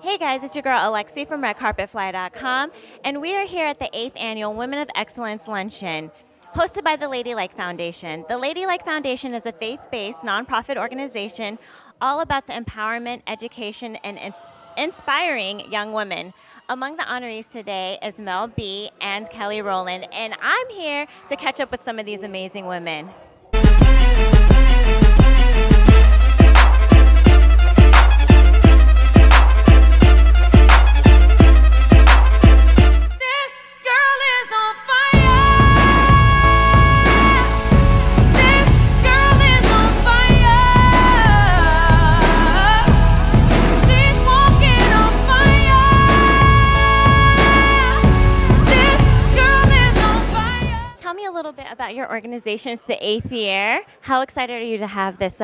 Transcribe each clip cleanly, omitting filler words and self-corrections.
Hey guys, it's your girl Alexi from redcarpetfly.com, and we are here at the 8th Annual Women of Excellence Luncheon, hosted by the Ladylike Foundation. The Ladylike Foundation is a faith-based nonprofit organization all about the empowerment, education, and inspiring young women. Among the honorees today is Mel B and Kelly Rowland, and I'm here to catch up with some of these amazing women. About your organization. It's the 8th year. How excited are you to have this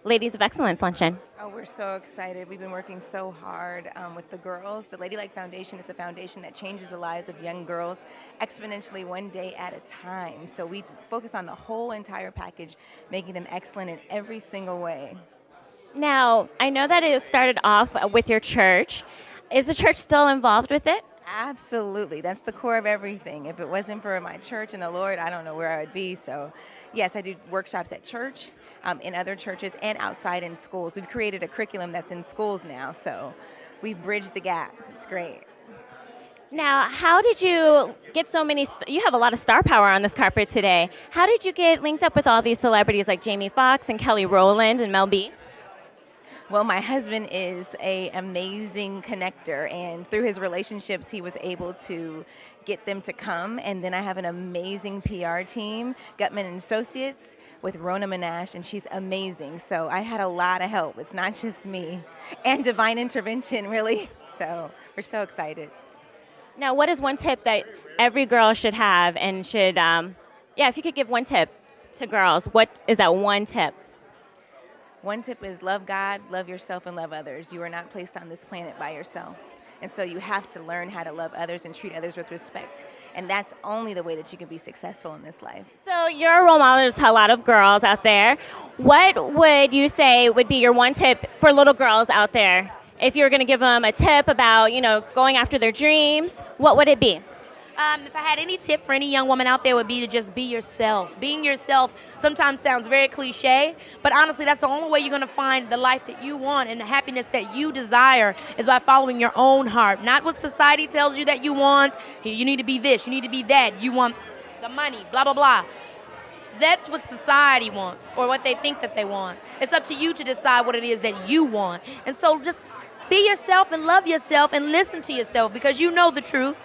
Ladies of Excellence Luncheon? Oh, we're so excited. We've been working so hard with the girls. The Ladylike Foundation is a foundation that changes the lives of young girls exponentially one day at a time. So we focus on the whole entire package, making them excellent in every single way. Now, I know that it started off with your church. Is the church still involved with it? Absolutely. That's the core of everything. If it wasn't for my church and the Lord, I don't know where I would be. So, yes, I do workshops at church, in other churches, and outside in schools. We've created a curriculum that's in schools now, so we've bridged the gap. It's great. Now, how did you get so many? You have a lot of star power on this carpet today. How did you get linked up with all these celebrities like Jamie Foxx and Kelly Rowland and Mel B? Well, my husband is an amazing connector, and through his relationships, he was able to get them to come. And then I have an amazing PR team, Gutman and Associates, with Rona Manash, and she's amazing. So I had a lot of help. It's not just me, and divine intervention, really. So we're so excited. Now, what is one tip that every girl should have and should, if you could give one tip to girls, what is that one tip? One tip is love God, love yourself, and love others. You are not placed on this planet by yourself. And so you have to learn how to love others and treat others with respect. And that's only the way that you can be successful in this life. So you're a role model to a lot of girls out there. What would you say would be your one tip for little girls out there? If you were going to give them a tip about, going after their dreams, what would it be? If I had any tip for any young woman out there, would be to just be yourself. Being yourself sometimes sounds very cliche, but honestly, that's the only way you're going to find the life that you want and the happiness that you desire is by following your own heart. Not what society tells you that you want. You need to be this, you need to be that. You want the money, blah, blah, blah. That's what society wants or what they think that they want. It's up to you to decide what it is that you want. And so just be yourself and love yourself and listen to yourself because you know the truth.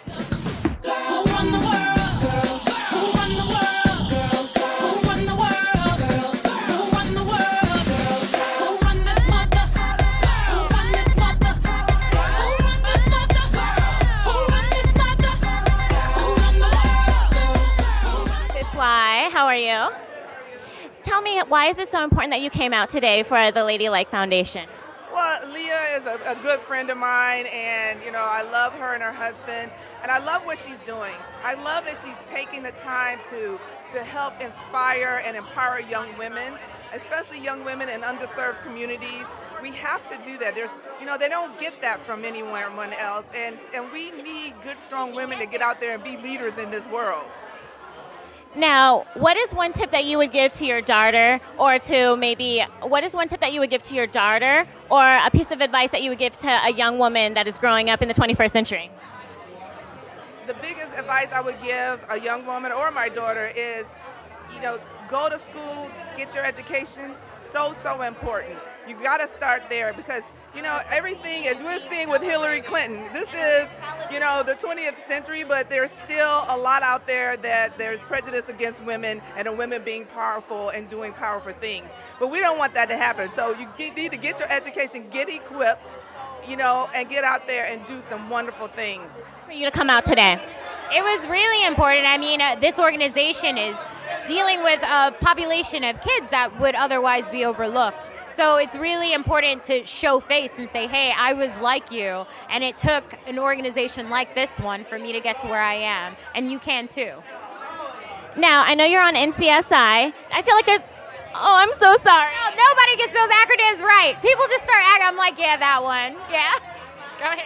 Girls, who run the world? Girls, who run the world? Girls, who run the world? Girls, who run the world? Girls, who run this mother? Who run this mother? Who run this mother? Who run this mother? Who run the world? Good Fly, how are you? Tell me, why is it so important that you came out today for the Ladylike Foundation? Well, Leah is a good friend of mine, and I love her and her husband, and I love what she's doing. I love that she's taking the time to help inspire and empower young women, especially young women in underserved communities. We have to do that. They don't get that from anyone else, and we need good, strong women to get out there and be leaders in this world. Now, what is one tip that you would give to your daughter, what is one tip that you would give to your daughter, or a piece of advice that you would give to a young woman that is growing up in the 21st century? The biggest advice I would give a young woman or my daughter is, go to school, get your education. So important. You got to start there because, everything, as we're seeing with Hillary Clinton, this is, the 20th century, but there's still a lot out there that there's prejudice against women and women being powerful and doing powerful things. But we don't want that to happen. So you need to get your education, get equipped, and get out there and do some wonderful things. For you to come out today. It was really important. I mean, this organization is dealing with a population of kids that would otherwise be overlooked. So it's really important to show face and say, hey, I was like you, and it took an organization like this one for me to get to where I am, and you can too. Now, I know you're on NCSI. I feel like there's... Oh, I'm so sorry. No, nobody gets those acronyms right. People just start acting. I'm like, yeah, that one. Yeah. Go ahead.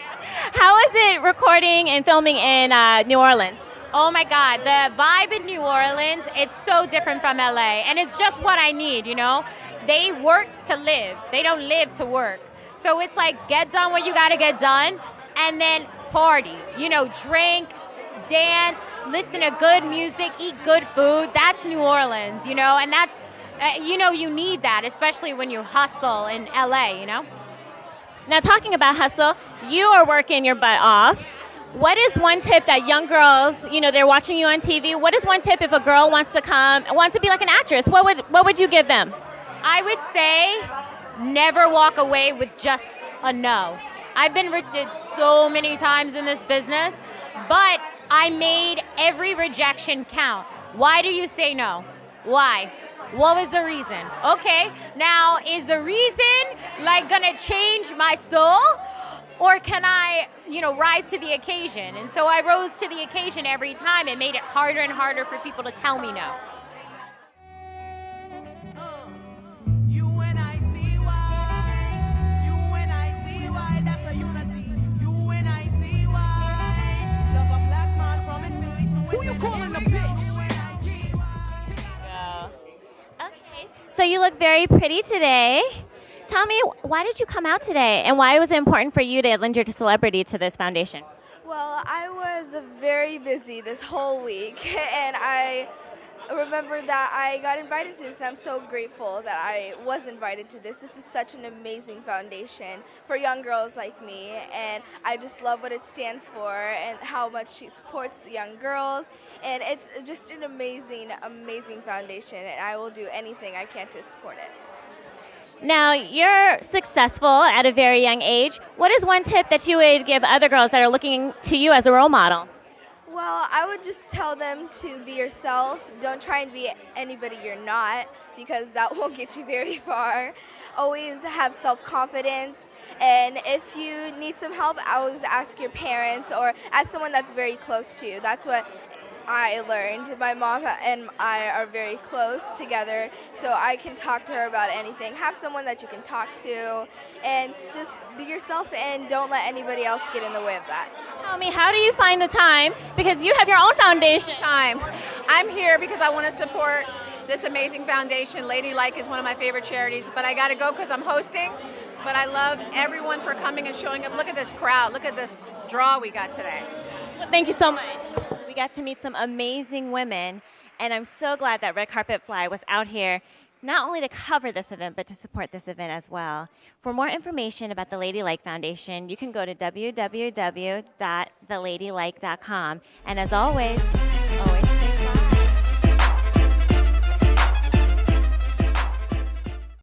How is it recording and filming in New Orleans? Oh my God, the vibe in New Orleans, it's so different from LA. And it's just what I need, you know? They work to live. They don't live to work. So it's like, get done what you gotta get done, and then party. You know, drink, dance, listen to good music, eat good food. That's New Orleans, you know? And that's, you know, you need that, especially when you hustle in LA, you know? Now, talking about hustle, you are working your butt off. What is one tip that young girls, you know, they're watching you on TV. What is one tip if a girl wants to be like an actress? What would you give them? I would say never walk away with just a no. I've been rejected so many times in this business, but I made every rejection count. Why do you say no? Why? What was the reason? Okay, now is the reason like gonna change my soul? Or can I, you know, rise to the occasion? And so I rose to the occasion every time. It made it harder and harder for people to tell me no. That's a unity. UNITY. Love a black man from Infinity. Who you calling a bitch? Okay. So you look very pretty today. Tell me, why did you come out today, and why was it important for you to lend your celebrity to this foundation? Well, I was very busy this whole week, and I remember that I got invited to this. I'm so grateful that I was invited to this. This is such an amazing foundation for young girls like me, and I just love what it stands for and how much it supports young girls, and it's just an amazing, amazing foundation, and I will do anything I can to support it. Now, you're successful at a very young age. What is one tip that you would give other girls that are looking to you as a role model? Well, I would just tell them to be yourself. Don't try and be anybody you're not, because that won't get you very far. Always have self-confidence, and if you need some help, always ask your parents or ask someone that's very close to you. That's what I learned. My mom and I are very close together, so I can talk to her about anything. Have someone that you can talk to, and just be yourself and don't let anybody else get in the way of that. Tell me, how do you find the time? Because you have your own foundation. I'm here because I want to support this amazing foundation. Ladylike is one of my favorite charities, but I got to go because I'm hosting. But I love everyone for coming and showing up. Look at this crowd. Look at this draw we got today. Well, thank you so much. We got to meet some amazing women, and I'm so glad that Red Carpet Fly was out here not only to cover this event, but to support this event as well. For more information about the Ladylike Foundation, you can go to www.theladylike.com. And as always